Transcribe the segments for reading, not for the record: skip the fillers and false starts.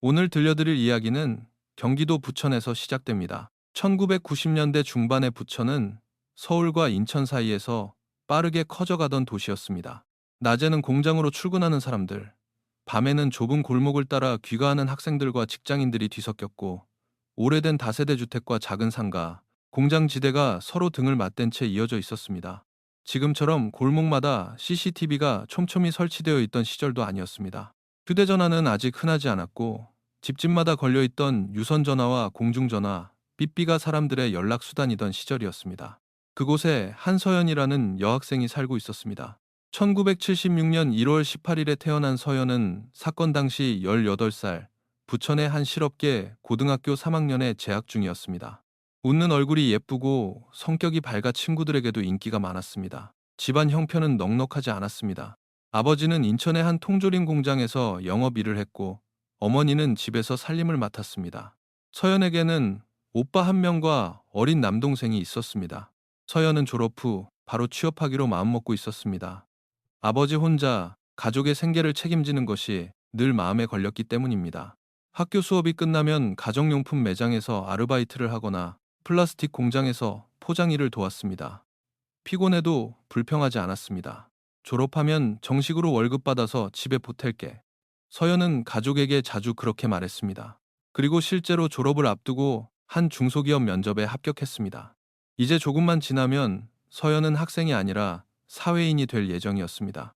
오늘 들려드릴 이야기는 경기도 부천에서 시작됩니다. 1990년대 중반의 부천은 서울과 인천 사이에서 빠르게 커져가던 도시였습니다. 낮에는 공장으로 출근하는 사람들, 밤에는 좁은 골목을 따라 귀가하는 학생들과 직장인들이 뒤섞였고, 오래된 다세대 주택과 작은 상가, 공장지대가 서로 등을 맞댄 채 이어져 있었습니다. 지금처럼 골목마다 CCTV가 촘촘히 설치되어 있던 시절도 아니었습니다. 휴대전화는 아직 흔하지 않았고, 집집마다 걸려있던 유선전화와 공중전화, 삐삐가 사람들의 연락수단이던 시절이었습니다. 그곳에 한서연이라는 여학생이 살고 있었습니다. 1976년 1월 18일에 태어난 서연은 사건 당시 18살, 부천의 한 실업계 고등학교 3학년에 재학 중이었습니다. 웃는 얼굴이 예쁘고 성격이 밝아 친구들에게도 인기가 많았습니다. 집안 형편은 넉넉하지 않았습니다. 아버지는 인천의 한 통조림 공장에서 영업 일을 했고, 어머니는 집에서 살림을 맡았습니다. 서연에게는 오빠 한 명과 어린 남동생이 있었습니다. 서연은 졸업 후 바로 취업하기로 마음먹고 있었습니다. 아버지 혼자 가족의 생계를 책임지는 것이 늘 마음에 걸렸기 때문입니다. 학교 수업이 끝나면 가정용품 매장에서 아르바이트를 하거나 플라스틱 공장에서 포장 일을 도왔습니다. 피곤해도 불평하지 않았습니다. 졸업하면 정식으로 월급 받아서 집에 보탤게. 서연은 가족에게 자주 그렇게 말했습니다. 그리고 실제로 졸업을 앞두고 한 중소기업 면접에 합격했습니다. 이제 조금만 지나면 서연은 학생이 아니라 사회인이 될 예정이었습니다.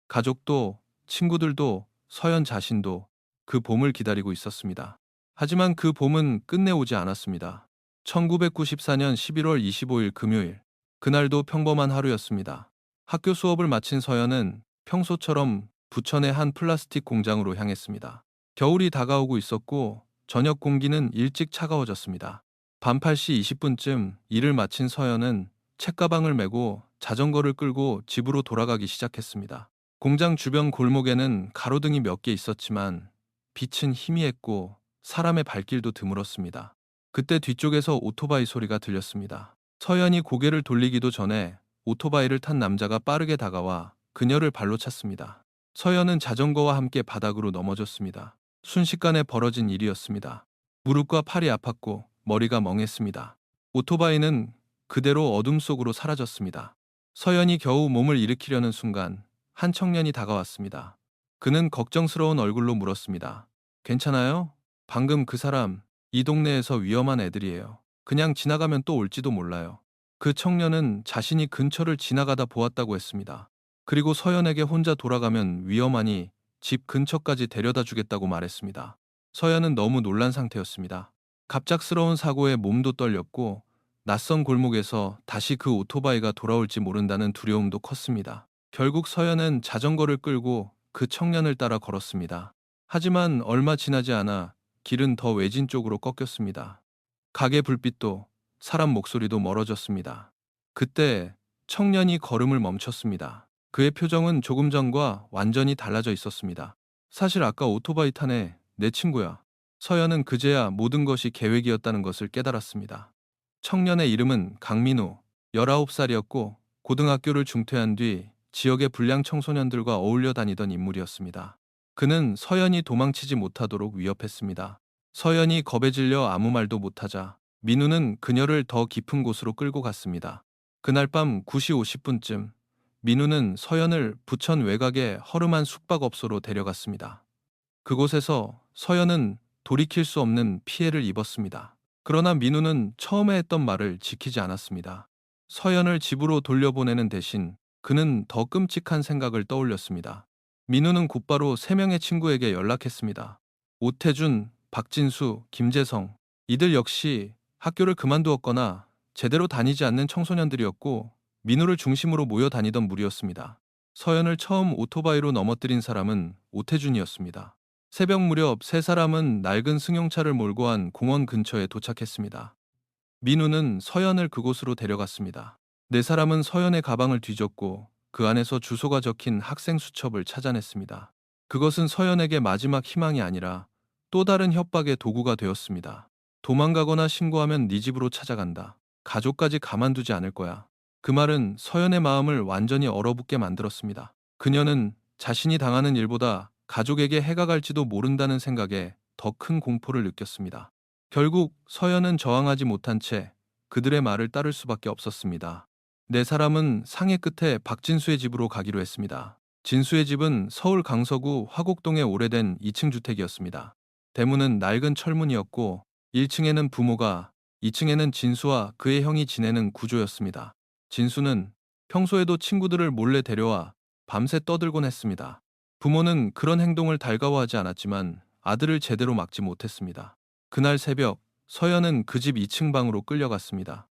가족도, 친구들도, 서연 자신도 그 봄을 기다리고 있었습니다. 하지만 그 봄은 끝내 오지 않았습니다. 1994년 11월 25일 금요일, 그날도 평범한 하루였습니다. 학교 수업을 마친 서연은 평소처럼 부천의 한 플라스틱 공장으로 향했습니다. 겨울이 다가오고 있었고 저녁 공기는 일찍 차가워졌습니다. 밤 8시 20분쯤 일을 마친 서연은 책가방을 메고 자전거를 끌고 집으로 돌아가기 시작했습니다. 공장 주변 골목에는 가로등이 몇 개 있었지만 빛은 희미했고 사람의 발길도 드물었습니다. 그때 뒤쪽에서 오토바이 소리가 들렸습니다. 서연이 고개를 돌리기도 전에 오토바이를 탄 남자가 빠르게 다가와 그녀를 발로 찼습니다. 서연은 자전거와 함께 바닥으로 넘어졌습니다. 순식간에 벌어진 일이었습니다. 무릎과 팔이 아팠고 머리가 멍했습니다. 오토바이는 그대로 어둠 속으로 사라졌습니다. 서연이 겨우 몸을 일으키려는 순간 한 청년이 다가왔습니다. 그는 걱정스러운 얼굴로 물었습니다. 괜찮아요? 방금 그 사람, 이 동네에서 위험한 애들이에요. 그냥 지나가면 또 올지도 몰라요. 그 청년은 자신이 근처를 지나가다 보았다고 했습니다. 그리고 서연에게 혼자 돌아가면 위험하니 집 근처까지 데려다 주겠다고 말했습니다. 서연은 너무 놀란 상태였습니다. 갑작스러운 사고에 몸도 떨렸고 낯선 골목에서 다시 그 오토바이가 돌아올지 모른다는 두려움도 컸습니다. 결국 서연은 자전거를 끌고 그 청년을 따라 걸었습니다. 하지만 얼마 지나지 않아 길은 더 외진 쪽으로 꺾였습니다. 가게 불빛도 사람 목소리도 멀어졌습니다. 그때 청년이 걸음을 멈췄습니다. 그의 표정은 조금 전과 완전히 달라져 있었습니다. 사실 아까 오토바이 타네, 내 친구야. 서연은 그제야 모든 것이 계획이었다는 것을 깨달았습니다. 청년의 이름은 강민우, 19살이었고 고등학교를 중퇴한 뒤 지역의 불량 청소년들과 어울려 다니던 인물이었습니다. 그는 서연이 도망치지 못하도록 위협했습니다. 서연이 겁에 질려 아무 말도 못하자 민우는 그녀를 더 깊은 곳으로 끌고 갔습니다. 그날 밤 9시 50분쯤 민우는 서연을 부천 외곽의 허름한 숙박업소로 데려갔습니다. 그곳에서 서연은 돌이킬 수 없는 피해를 입었습니다. 그러나 민우는 처음에 했던 말을 지키지 않았습니다. 서연을 집으로 돌려보내는 대신 그는 더 끔찍한 생각을 떠올렸습니다. 민우는 곧바로 3명의 친구에게 연락했습니다. 오태준, 박진수, 김재성. 이들 역시 학교를 그만두었거나 제대로 다니지 않는 청소년들이었고 민우를 중심으로 모여 다니던 무리였습니다. 서연을 처음 오토바이로 넘어뜨린 사람은 오태준이었습니다. 새벽 무렵 3사람은 낡은 승용차를 몰고 한 공원 근처에 도착했습니다. 민우는 서연을 그곳으로 데려갔습니다. 4사람은 서연의 가방을 뒤졌고 그 안에서 주소가 적힌 학생 수첩을 찾아냈습니다. 그것은 서연에게 마지막 희망이 아니라 또 다른 협박의 도구가 되었습니다. 도망가거나 신고하면 네 집으로 찾아간다. 가족까지 가만두지 않을 거야. 그 말은 서연의 마음을 완전히 얼어붙게 만들었습니다. 그녀는 자신이 당하는 일보다 가족에게 해가 갈지도 모른다는 생각에 더 큰 공포를 느꼈습니다. 결국 서연은 저항하지 못한 채 그들의 말을 따를 수밖에 없었습니다. 네 사람은 상해 끝에 박진수의 집으로 가기로 했습니다. 진수의 집은 서울 강서구 화곡동의 오래된 2층 주택이었습니다. 대문은 낡은 철문이었고 1층에는 부모가, 2층에는 진수와 그의 형이 지내는 구조였습니다. 진수는 평소에도 친구들을 몰래 데려와 밤새 떠들곤 했습니다. 부모는 그런 행동을 달가워하지 않았지만 아들을 제대로 막지 못했습니다. 그날 새벽 서연은 그 집 2층 방으로 끌려갔습니다.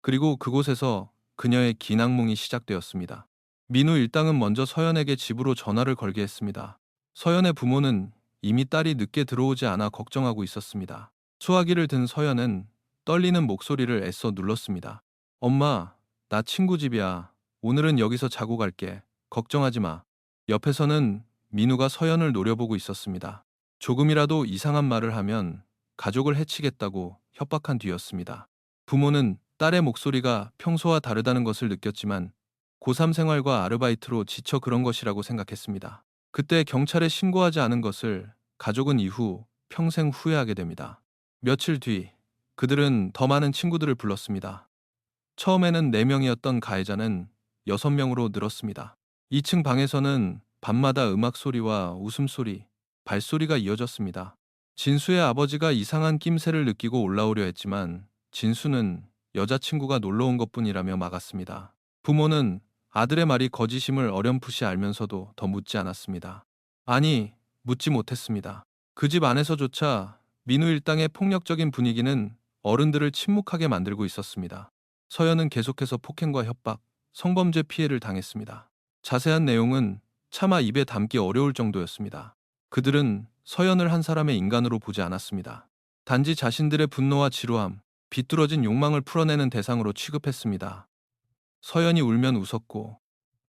그리고 그곳에서 그녀의 긴 악몽이 시작되었습니다. 민우 일당은 먼저 서연에게 집으로 전화를 걸게 했습니다. 서연의 부모는 이미 딸이 늦게 들어오지 않아 걱정하고 있었습니다. 수화기를 든 서연은 떨리는 목소리를 애써 눌렀습니다. 엄마, 나 친구 집이야. 오늘은 여기서 자고 갈게. 걱정하지 마. 옆에서는 민우가 서연을 노려보고 있었습니다. 조금이라도 이상한 말을 하면 가족을 해치겠다고 협박한 뒤였습니다. 부모는 딸의 목소리가 평소와 다르다는 것을 느꼈지만 고3 생활과 아르바이트로 지쳐 그런 것이라고 생각했습니다. 그때 경찰에 신고하지 않은 것을 가족은 이후 평생 후회하게 됩니다. 며칠 뒤 그들은 더 많은 친구들을 불렀습니다. 처음에는 4명이었던 가해자는 6명으로 늘었습니다. 2층 방에서는 밤마다 음악 소리와 웃음소리, 발소리가 이어졌습니다. 진수의 아버지가 이상한 낌새를 느끼고 올라오려 했지만 진수는 여자친구가 놀러온 것뿐이라며 막았습니다. 부모는 아들의 말이 거짓임을 어렴풋이 알면서도 더 묻지 않았습니다. 아니, 묻지 못했습니다. 그 집 안에서조차 민우 일당의 폭력적인 분위기는 어른들을 침묵하게 만들고 있었습니다. 서연은 계속해서 폭행과 협박, 성범죄 피해를 당했습니다. 자세한 내용은 차마 입에 담기 어려울 정도였습니다. 그들은 서연을 한 사람의 인간으로 보지 않았습니다. 단지 자신들의 분노와 지루함, 비뚤어진 욕망을 풀어내는 대상으로 취급했습니다. 서연이 울면 웃었고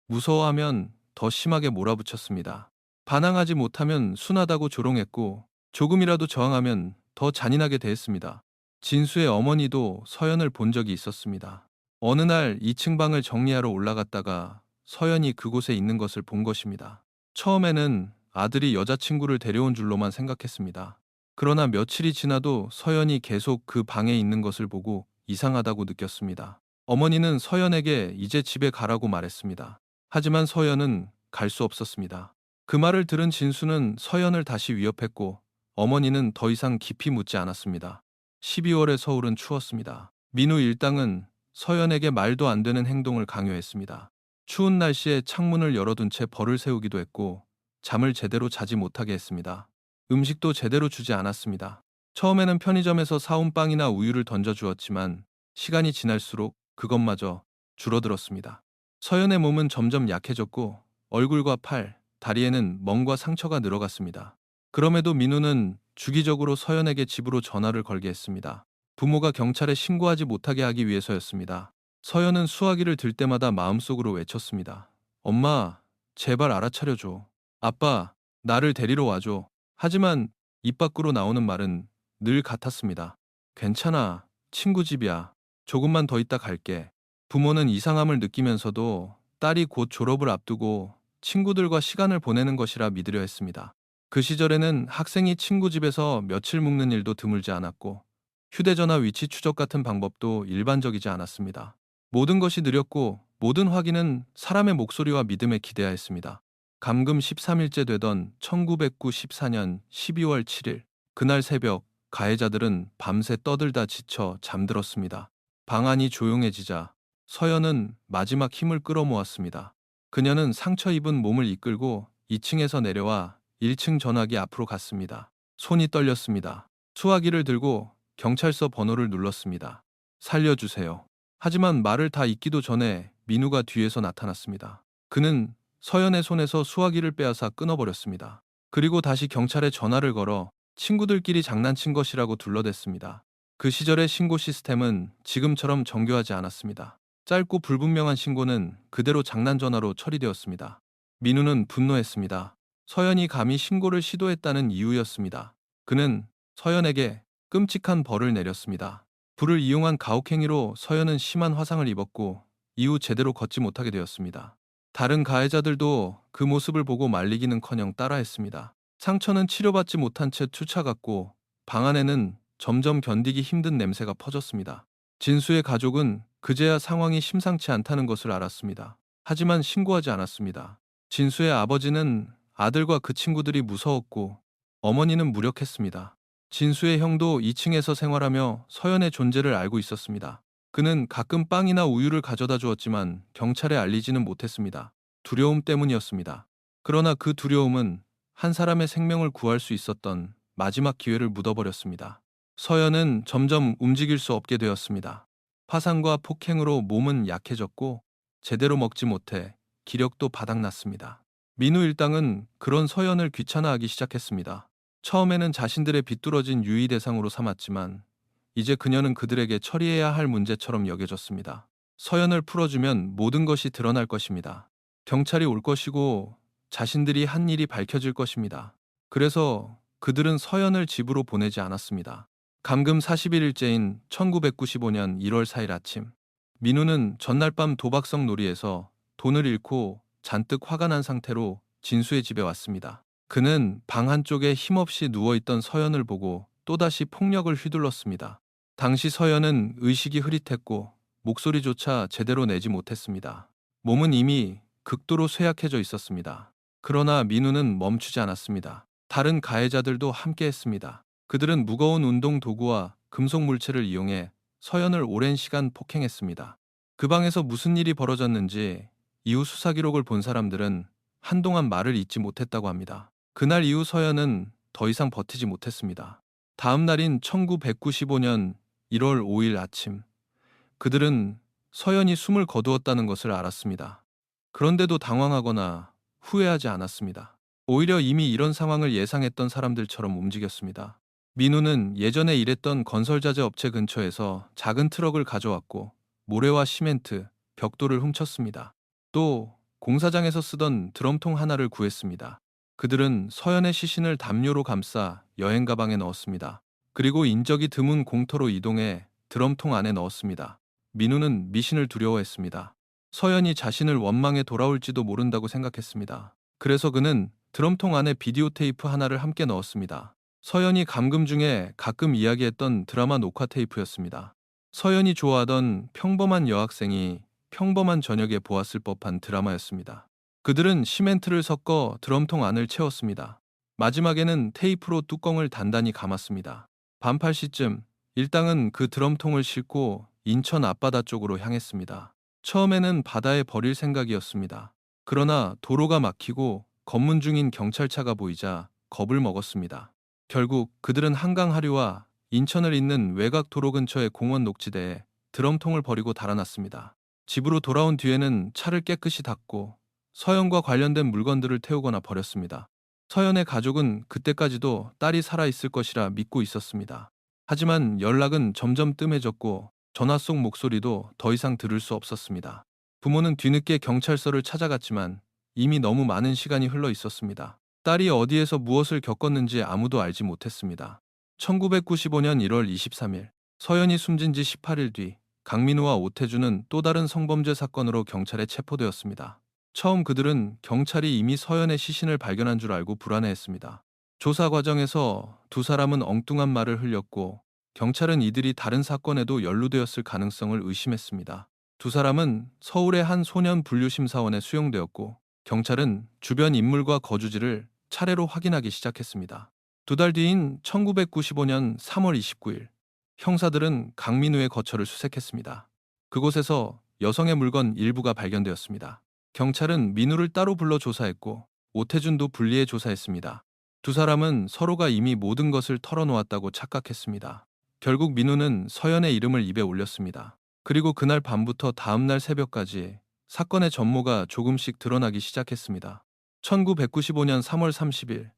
무서워하면 더 심하게 몰아붙였습니다. 반항하지 못하면 순하다고 조롱했고 조금이라도 저항하면 더 잔인하게 대했습니다. 진수의 어머니도 서연을 본 적이 있었습니다. 어느 날 2층 방을 정리하러 올라갔다가 서연이 그곳에 있는 것을 본 것입니다. 처음에는 아들이 여자친구를 데려온 줄로만 생각했습니다. 그러나 며칠이 지나도 서연이 계속 그 방에 있는 것을 보고 이상하다고 느꼈습니다. 어머니는 서연에게 이제 집에 가라고 말했습니다. 하지만 서연은 갈 수 없었습니다. 그 말을 들은 진수는 서연을 다시 위협했고 어머니는 더 이상 깊이 묻지 않았습니다. 12월의 서울은 추웠습니다. 민우 일당은 서연에게 말도 안 되는 행동을 강요했습니다. 추운 날씨에 창문을 열어둔 채 벌을 세우기도 했고 잠을 제대로 자지 못하게 했습니다. 음식도 제대로 주지 않았습니다. 처음에는 편의점에서 사온 빵이나 우유를 던져주었지만 시간이 지날수록 그것마저 줄어들었습니다. 서연의 몸은 점점 약해졌고 얼굴과 팔, 다리에는 멍과 상처가 늘어갔습니다. 그럼에도 민우는 주기적으로 서연에게 집으로 전화를 걸게 했습니다. 부모가 경찰에 신고하지 못하게 하기 위해서였습니다. 서연은 수화기를 들 때마다 마음속으로 외쳤습니다. 엄마, 제발 알아차려줘. 아빠, 나를 데리러 와줘. 하지만 입 밖으로 나오는 말은 늘 같았습니다. 괜찮아, 친구 집이야. 조금만 더 있다 갈게. 부모는 이상함을 느끼면서도 딸이 곧 졸업을 앞두고 친구들과 시간을 보내는 것이라 믿으려 했습니다. 그 시절에는 학생이 친구 집에서 며칠 묵는 일도 드물지 않았고 휴대전화 위치 추적 같은 방법도 일반적이지 않았습니다. 모든 것이 느렸고 모든 확인은 사람의 목소리와 믿음에 기대야 했습니다. 감금 13일째 되던 1994년 12월 7일 그날 새벽 가해자들은 밤새 떠들다 지쳐 잠들었습니다. 방 안이 조용해지자 서연은 마지막 힘을 끌어모았습니다. 그녀는 상처 입은 몸을 이끌고 2층에서 내려와 1층 전화기 앞으로 갔습니다. 손이 떨렸습니다. 수화기를 들고 경찰서 번호를 눌렀습니다. 살려주세요. 하지만 말을 다 잇기도 전에 민우가 뒤에서 나타났습니다. 그는 서연의 손에서 수화기를 빼앗아 끊어버렸습니다. 그리고 다시 경찰에 전화를 걸어 친구들끼리 장난친 것이라고 둘러댔습니다. 그 시절의 신고 시스템은 지금처럼 정교하지 않았습니다. 짧고 불분명한 신고는 그대로 장난 전화로 처리되었습니다. 민우는 분노했습니다. 서연이 감히 신고를 시도했다는 이유였습니다. 그는 서연에게 끔찍한 벌을 내렸습니다. 불을 이용한 가혹행위로 서연은 심한 화상을 입었고 이후 제대로 걷지 못하게 되었습니다. 다른 가해자들도 그 모습을 보고 말리기는커녕 따라했습니다. 상처는 치료받지 못한 채 투차갔고 방 안에는 점점 견디기 힘든 냄새가 퍼졌습니다. 진수의 가족은 그제야 상황이 심상치 않다는 것을 알았습니다. 하지만 신고하지 않았습니다. 진수의 아버지는 아들과 그 친구들이 무서웠고 어머니는 무력했습니다. 진수의 형도 2층에서 생활하며 서연의 존재를 알고 있었습니다. 그는 가끔 빵이나 우유를 가져다 주었지만 경찰에 알리지는 못했습니다. 두려움 때문이었습니다. 그러나 그 두려움은 한 사람의 생명을 구할 수 있었던 마지막 기회를 묻어버렸습니다. 서연은 점점 움직일 수 없게 되었습니다. 화상과 폭행으로 몸은 약해졌고 제대로 먹지 못해 기력도 바닥났습니다. 민우 일당은 그런 서연을 귀찮아하기 시작했습니다. 처음에는 자신들의 비뚤어진 유의 대상으로 삼았지만 이제 그녀는 그들에게 처리해야 할 문제처럼 여겨졌습니다. 서연을 풀어주면 모든 것이 드러날 것입니다. 경찰이 올 것이고 자신들이 한 일이 밝혀질 것입니다. 그래서 그들은 서연을 집으로 보내지 않았습니다. 감금 41일째인 1995년 1월 4일 아침, 민우는 전날 밤 도박성 놀이에서 돈을 잃고 잔뜩 화가 난 상태로 진수의 집에 왔습니다. 그는 방 한쪽에 힘없이 누워있던 서연을 보고 또다시 폭력을 휘둘렀습니다. 당시 서연은 의식이 흐릿했고 목소리조차 제대로 내지 못했습니다. 몸은 이미 극도로 쇠약해져 있었습니다. 그러나 민우는 멈추지 않았습니다. 다른 가해자들도 함께했습니다. 그들은 무거운 운동 도구와 금속 물체를 이용해 서연을 오랜 시간 폭행했습니다. 그 방에서 무슨 일이 벌어졌는지 이후 수사 기록을 본 사람들은 한동안 말을 잇지 못했다고 합니다. 그날 이후 서연은 더 이상 버티지 못했습니다. 다음 날인 1995년 1월 5일 아침, 그들은 서연이 숨을 거두었다는 것을 알았습니다. 그런데도 당황하거나 후회하지 않았습니다. 오히려 이미 이런 상황을 예상했던 사람들처럼 움직였습니다. 민우는 예전에 일했던 건설자재 업체 근처에서 작은 트럭을 가져왔고 모래와 시멘트, 벽돌을 훔쳤습니다. 또 공사장에서 쓰던 드럼통 하나를 구했습니다. 그들은 서연의 시신을 담요로 감싸 여행 가방에 넣었습니다. 그리고 인적이 드문 공터로 이동해 드럼통 안에 넣었습니다. 민우는 미신을 두려워했습니다. 서연이 자신을 원망해 돌아올지도 모른다고 생각했습니다. 그래서 그는 드럼통 안에 비디오 테이프 하나를 함께 넣었습니다. 서연이 감금 중에 가끔 이야기했던 드라마 녹화 테이프였습니다. 서연이 좋아하던 평범한 여학생이 평범한 저녁에 보았을 법한 드라마였습니다. 그들은 시멘트를 섞어 드럼통 안을 채웠습니다. 마지막에는 테이프로 뚜껑을 단단히 감았습니다. 밤 8시쯤 일당은 그 드럼통을 싣고 인천 앞바다 쪽으로 향했습니다. 처음에는 바다에 버릴 생각이었습니다. 그러나 도로가 막히고 검문 중인 경찰차가 보이자 겁을 먹었습니다. 결국 그들은 한강 하류와 인천을 잇는 외곽 도로 근처의 공원 녹지대에 드럼통을 버리고 달아났습니다. 집으로 돌아온 뒤에는 차를 깨끗이 닦고 서연과 관련된 물건들을 태우거나 버렸습니다. 서연의 가족은 그때까지도 딸이 살아있을 것이라 믿고 있었습니다. 하지만 연락은 점점 뜸해졌고 전화 속 목소리도 더 이상 들을 수 없었습니다. 부모는 뒤늦게 경찰서를 찾아갔지만 이미 너무 많은 시간이 흘러 있었습니다. 딸이 어디에서 무엇을 겪었는지 아무도 알지 못했습니다. 1995년 1월 23일, 서연이 숨진 지 18일 뒤 강민우와 오태주는 또 다른 성범죄 사건으로 경찰에 체포되었습니다. 처음 그들은 경찰이 이미 서연의 시신을 발견한 줄 알고 불안해했습니다. 조사 과정에서 두 사람은 엉뚱한 말을 흘렸고 경찰은 이들이 다른 사건에도 연루되었을 가능성을 의심했습니다. 두 사람은 서울의 한 소년 분류심사원에 수용되었고 경찰은 주변 인물과 거주지를 차례로 확인하기 시작했습니다. 두 달 뒤인 1995년 3월 29일, 형사들은 강민우의 거처를 수색했습니다. 그곳에서 여성의 물건 일부가 발견되었습니다. 경찰은 민우를 따로 불러 조사했고 오태준도 분리해 조사했습니다. 두 사람은 서로가 이미 모든 것을 털어놓았다고 착각했습니다. 결국 민우는 서연의 이름을 입에 올렸습니다. 그리고 그날 밤부터 다음날 새벽까지 사건의 전모가 조금씩 드러나기 시작했습니다. 1995년 3월 30일,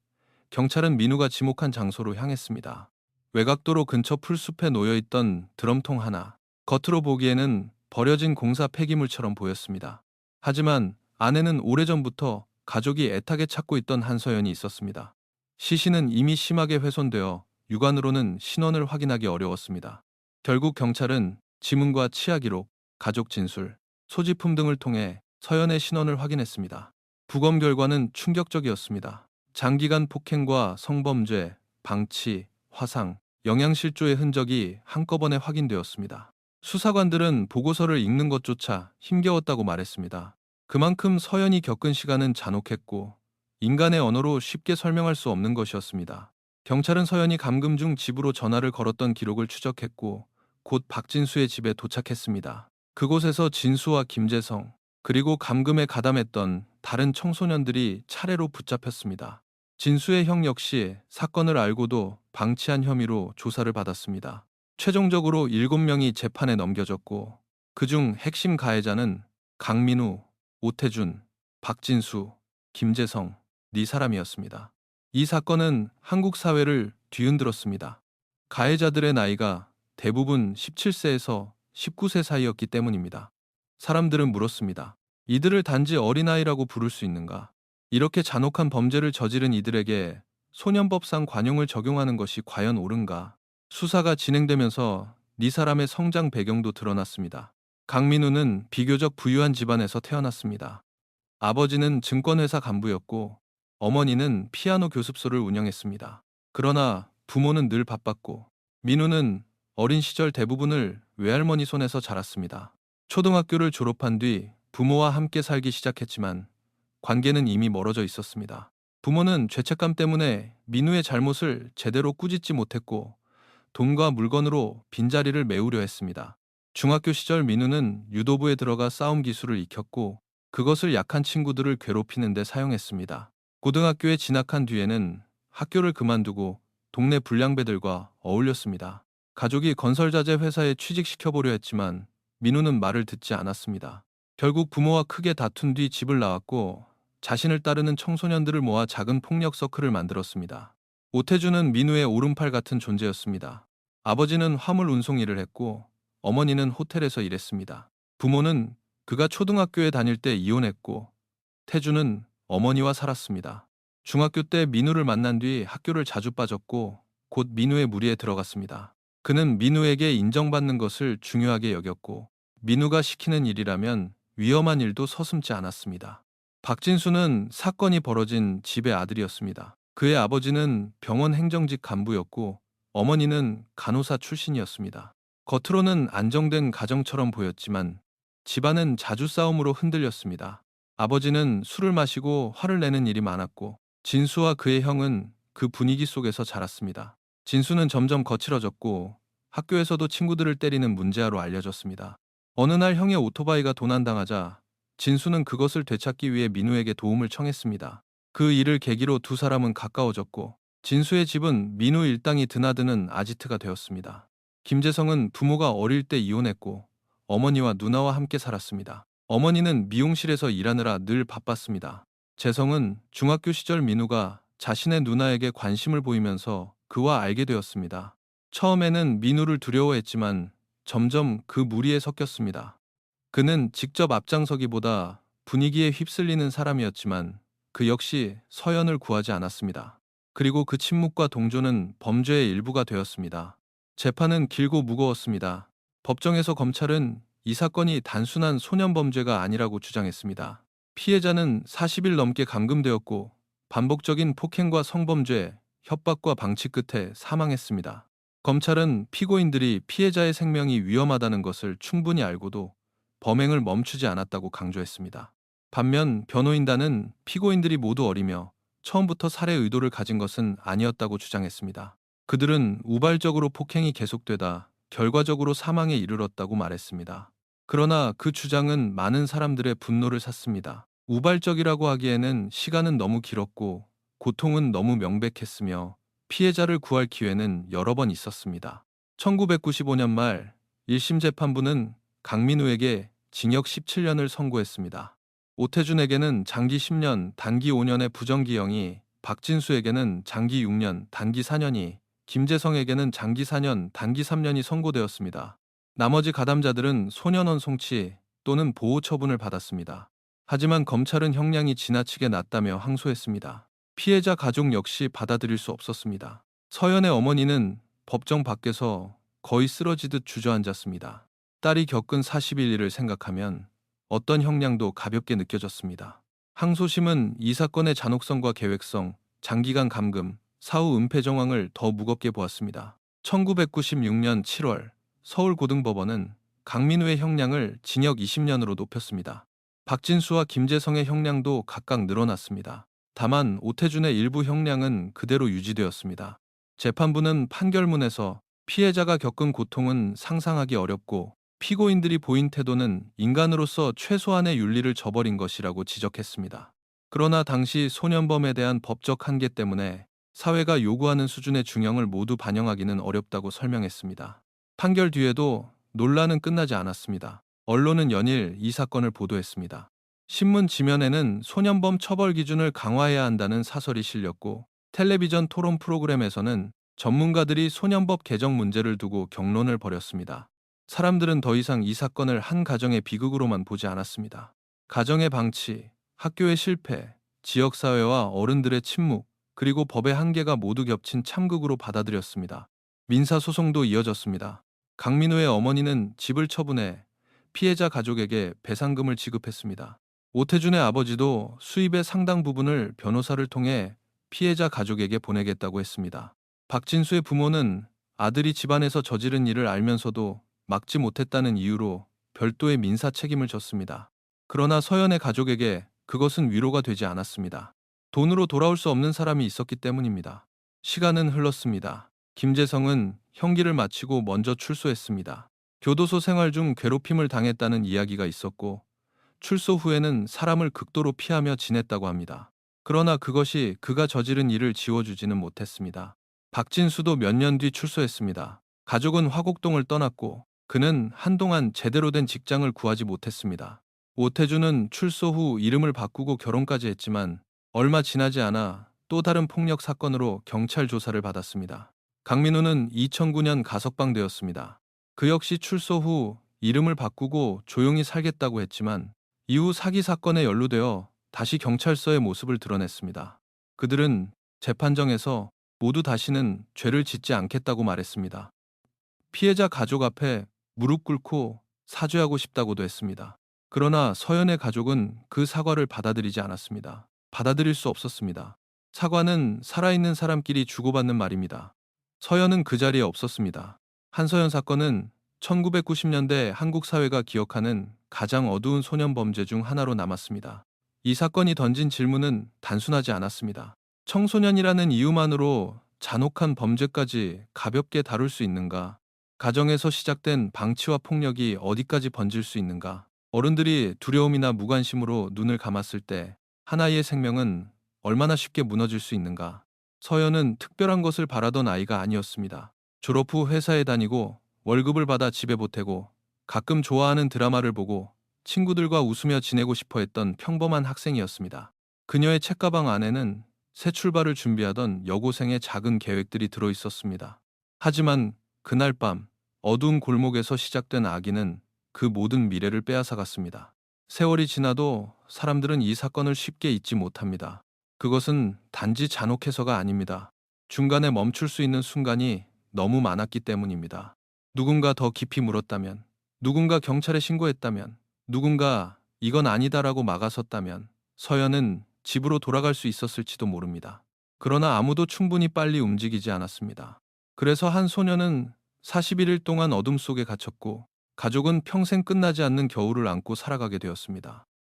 경찰은 민우가 지목한 장소로 향했습니다. 외곽도로 근처 풀숲에 놓여있던 드럼통 하나. 겉으로 보기에는 버려진 공사 폐기물처럼 보였습니다. 하지만 안에는 오래전부터 가족이 애타게 찾고 있던 한서연이 있었습니다. 시신은 이미 심하게 훼손되어 육안으로는 신원을 확인하기 어려웠습니다. 결국 경찰은 지문과 치아 기록, 가족 진술, 소지품 등을 통해 서연의 신원을 확인했습니다. 부검 결과는 충격적이었습니다. 장기간 폭행과 성범죄, 방치, 화상, 영양실조의 흔적이 한꺼번에 확인되었습니다. 수사관들은 보고서를 읽는 것조차 힘겨웠다고 말했습니다. 그만큼 서연이 겪은 시간은 잔혹했고 인간의 언어로 쉽게 설명할 수 없는 것이었습니다. 경찰은 서연이 감금 중 집으로 전화를 걸었던 기록을 추적했고 곧 박진수의 집에 도착했습니다. 그곳에서 진수와 김재성, 그리고 감금에 가담했던 다른 청소년들이 차례로 붙잡혔습니다. 진수의 형 역시 사건을 알고도 방치한 혐의로 조사를 받았습니다. 최종적으로 7명이 재판에 넘겨졌고 그중 핵심 가해자는 강민우, 오태준, 박진수, 김재성, 네 사람이었습니다. 이 사건은 한국 사회를 뒤흔들었습니다. 가해자들의 나이가 대부분 17세에서 19세 사이였기 때문입니다. 사람들은 물었습니다. 이들을 단지 어린아이라고 부를 수 있는가? 이렇게 잔혹한 범죄를 저지른 이들에게 소년법상 관용을 적용하는 것이 과연 옳은가? 수사가 진행되면서 네 사람의 성장 배경도 드러났습니다. 강민우는 비교적 부유한 집안에서 태어났습니다. 아버지는 증권회사 간부였고 어머니는 피아노 교습소를 운영했습니다. 그러나 부모는 늘 바빴고 민우는 어린 시절 대부분을 외할머니 손에서 자랐습니다. 초등학교를 졸업한 뒤 부모와 함께 살기 시작했지만 관계는 이미 멀어져 있었습니다. 부모는 죄책감 때문에 민우의 잘못을 제대로 꾸짖지 못했고 돈과 물건으로 빈자리를 메우려 했습니다. 중학교 시절 민우는 유도부에 들어가 싸움 기술을 익혔고 그것을 약한 친구들을 괴롭히는 데 사용했습니다. 고등학교에 진학한 뒤에는 학교를 그만두고 동네 불량배들과 어울렸습니다. 가족이 건설자재 회사에 취직시켜보려 했지만 민우는 말을 듣지 않았습니다. 결국 부모와 크게 다툰 뒤 집을 나왔고 자신을 따르는 청소년들을 모아 작은 폭력 서클을 만들었습니다. 오태준은 민우의 오른팔 같은 존재였습니다. 아버지는 화물 운송 일을 했고 어머니는 호텔에서 일했습니다. 부모는 그가 초등학교에 다닐 때 이혼했고 태준은 어머니와 살았습니다. 중학교 때 민우를 만난 뒤 학교를 자주 빠졌고 곧 민우의 무리에 들어갔습니다. 그는 민우에게 인정받는 것을 중요하게 여겼고 민우가 시키는 일이라면 위험한 일도 서슴지 않았습니다. 박진수는 사건이 벌어진 집의 아들이었습니다. 그의 아버지는 병원 행정직 간부였고 어머니는 간호사 출신이었습니다. 겉으로는 안정된 가정처럼 보였지만 집안은 자주 싸움으로 흔들렸습니다. 아버지는 술을 마시고 화를 내는 일이 많았고 진수와 그의 형은 그 분위기 속에서 자랐습니다. 진수는 점점 거칠어졌고 학교에서도 친구들을 때리는 문제아로 알려졌습니다. 어느 날 형의 오토바이가 도난당하자 진수는 그것을 되찾기 위해 민우에게 도움을 청했습니다. 그 일을 계기로 두 사람은 가까워졌고 진수의 집은 민우 일당이 드나드는 아지트가 되었습니다. 김재성은 부모가 어릴 때 이혼했고 어머니와 누나와 함께 살았습니다. 어머니는 미용실에서 일하느라 늘 바빴습니다. 재성은 중학교 시절 민우가 자신의 누나에게 관심을 보이면서 그와 알게 되었습니다. 처음에는 민우를 두려워했지만 점점 그 무리에 섞였습니다. 그는 직접 앞장서기보다 분위기에 휩쓸리는 사람이었지만 그 역시 서연을 구하지 않았습니다. 그리고 그 침묵과 동조는 범죄의 일부가 되었습니다. 재판은 길고 무거웠습니다. 법정에서 검찰은 이 사건이 단순한 소년범죄가 아니라고 주장했습니다. 피해자는 40일 넘게 감금되었고 반복적인 폭행과 성범죄, 협박과 방치 끝에 사망했습니다. 검찰은 피고인들이 피해자의 생명이 위험하다는 것을 충분히 알고도 범행을 멈추지 않았다고 강조했습니다. 반면 변호인단은 피고인들이 모두 어리며 처음부터 살해 의도를 가진 것은 아니었다고 주장했습니다. 그들은 우발적으로 폭행이 계속되다 결과적으로 사망에 이르렀다고 말했습니다. 그러나 그 주장은 많은 사람들의 분노를 샀습니다. 우발적이라고 하기에는 시간은 너무 길었고 고통은 너무 명백했으며 피해자를 구할 기회는 여러 번 있었습니다. 1995년 말 1심 재판부는 강민우에게 징역 17년을 선고했습니다. 오태준에게는 장기 10년, 단기 5년의 부정기형이, 박진수에게는 장기 6년, 단기 4년이, 김재성에게는 장기 4년, 단기 3년이 선고되었습니다. 나머지 가담자들은 소년원 송치 또는 보호 처분을 받았습니다. 하지만 검찰은 형량이 지나치게 낮다며 항소했습니다. 피해자 가족 역시 받아들일 수 없었습니다. 서연의 어머니는 법정 밖에서 거의 쓰러지듯 주저앉았습니다. 딸이 겪은 40일 일을 생각하면 어떤 형량도 가볍게 느껴졌습니다. 항소심은 이 사건의 잔혹성과 계획성, 장기간 감금, 사후 은폐 정황을 더 무겁게 보았습니다. 1996년 7월 서울고등법원은 강민우의 형량을 징역 20년으로 높였습니다. 박진수와 김재성의 형량도 각각 늘어났습니다. 다만 오태준의 일부 형량은 그대로 유지되었습니다. 재판부는 판결문에서 피해자가 겪은 고통은 상상하기 어렵고 피고인들이 보인 태도는 인간으로서 최소한의 윤리를 저버린 것이라고 지적했습니다. 그러나 당시 소년범에 대한 법적 한계 때문에 사회가 요구하는 수준의 중형을 모두 반영하기는 어렵다고 설명했습니다. 판결 뒤에도 논란은 끝나지 않았습니다. 언론은 연일 이 사건을 보도했습니다. 신문 지면에는 소년범 처벌 기준을 강화해야 한다는 사설이 실렸고, 텔레비전 토론 프로그램에서는 전문가들이 소년법 개정 문제를 두고 격론을 벌였습니다. 사람들은 더 이상 이 사건을 한 가정의 비극으로만 보지 않았습니다. 가정의 방치, 학교의 실패, 지역사회와 어른들의 침묵, 그리고 법의 한계가 모두 겹친 참극으로 받아들였습니다. 민사소송도 이어졌습니다. 강민우의 어머니는 집을 처분해 피해자 가족에게 배상금을 지급했습니다. 오태준의 아버지도 수입의 상당 부분을 변호사를 통해 피해자 가족에게 보내겠다고 했습니다. 박진수의 부모는 아들이 집안에서 저지른 일을 알면서도 막지 못했다는 이유로 별도의 민사 책임을 졌습니다. 그러나 서연의 가족에게 그것은 위로가 되지 않았습니다. 돈으로 돌아올 수 없는 사람이 있었기 때문입니다. 시간은 흘렀습니다. 김재성은 형기를 마치고 먼저 출소했습니다. 교도소 생활 중 괴롭힘을 당했다는 이야기가 있었고, 출소 후에는 사람을 극도로 피하며 지냈다고 합니다. 그러나 그것이 그가 저지른 일을 지워주지는 못했습니다. 박진수도 몇 년 뒤 출소했습니다. 가족은 화곡동을 떠났고 그는 한동안 제대로 된 직장을 구하지 못했습니다. 오태준은 출소 후 이름을 바꾸고 결혼까지 했지만 얼마 지나지 않아 또 다른 폭력 사건으로 경찰 조사를 받았습니다. 강민우는 2009년 가석방되었습니다. 그 역시 출소 후 이름을 바꾸고 조용히 살겠다고 했지만 이후 사기 사건에 연루되어 다시 경찰서의 모습을 드러냈습니다. 그들은 재판정에서 모두 다시는 죄를 짓지 않겠다고 말했습니다. 피해자 가족 앞에 무릎 꿇고 사죄하고 싶다고도 했습니다. 그러나 서연의 가족은 그 사과를 받아들이지 않았습니다. 받아들일 수 없었습니다. 사과는 살아있는 사람끼리 주고받는 말입니다. 서연은 그 자리에 없었습니다. 한서연 사건은 1990년대 한국 사회가 기억하는 가장 어두운 소년 범죄 중 하나로 남았습니다. 이 사건이 던진 질문은 단순하지 않았습니다. 청소년이라는 이유만으로 잔혹한 범죄까지 가볍게 다룰 수 있는가? 가정에서 시작된 방치와 폭력이 어디까지 번질 수 있는가? 어른들이 두려움이나 무관심으로 눈을 감았을 때 한 아이의 생명은 얼마나 쉽게 무너질 수 있는가? 서연은 특별한 것을 바라던 아이가 아니었습니다. 졸업 후 회사에 다니고 월급을 받아 집에 보태고 가끔 좋아하는 드라마를 보고 친구들과 웃으며 지내고 싶어 했던 평범한 학생이었습니다. 그녀의 책가방 안에는 새 출발을 준비하던 여고생의 작은 계획들이 들어 있었습니다. 하지만 그날 밤 어두운 골목에서 시작된 악의는 그 모든 미래를 빼앗아갔습니다. 세월이 지나도 사람들은 이 사건을 쉽게 잊지 못합니다. 그것은 단지 잔혹해서가 아닙니다. 중간에 멈출 수 있는 순간이 너무 많았기 때문입니다. 누군가 더 깊이 물었다면, 누군가 경찰에 신고했다면, 누군가 이건 아니다라고 막아섰다면 서연은 집으로 돌아갈 수 있었을지도 모릅니다. 그러나 아무도 충분히 빨리 움직이지 않았습니다. 그래서 한 소녀는 41일 동안 어둠 속에 갇혔고 가족은 평생 끝나지 않는 겨울을 안고 살아가게 되었습니다.